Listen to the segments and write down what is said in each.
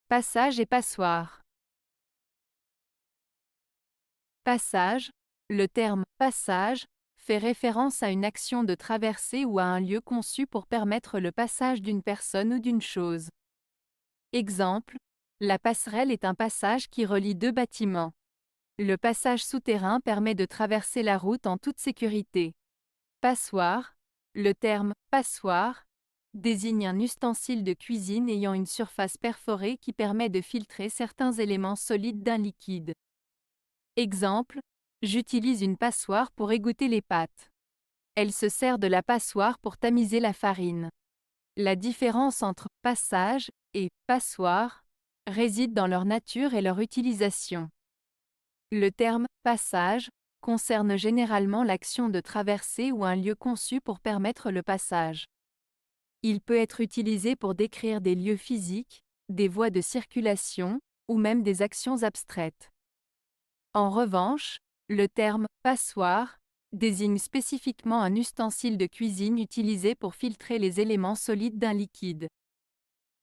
Passage et passoire. Passage. Le terme « passage » fait référence à une action de traversée ou à un lieu conçu pour permettre le passage d'une personne ou d'une chose. Exemple. La passerelle est un passage qui relie deux bâtiments. Le passage souterrain permet de traverser la route en toute sécurité. Passoire. Le terme « passoire » désigne un ustensile de cuisine ayant une surface perforée qui permet de filtrer certains éléments solides d'un liquide. Exemple. J'utilise une passoire pour égoutter les pâtes. Elle se sert de la passoire pour tamiser la farine. La différence entre « passage » et « passoire » réside dans leur nature et leur utilisation. Le terme « passage » concerne généralement l'action de traverser ou un lieu conçu pour permettre le passage. Il peut être utilisé pour décrire des lieux physiques, des voies de circulation, ou même des actions abstraites. En revanche, le terme « passoire » désigne spécifiquement un ustensile de cuisine utilisé pour filtrer les éléments solides d'un liquide.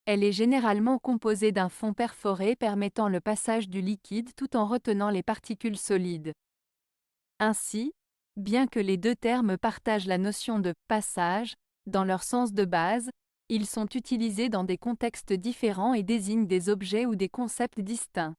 Elle est généralement composée d'un fond perforé permettant le passage du liquide tout en retenant les particules solides. Ainsi, bien que les deux termes partagent la notion de « passage » dans leur sens de base, ils sont utilisés dans des contextes différents et désignent des objets ou des concepts distincts.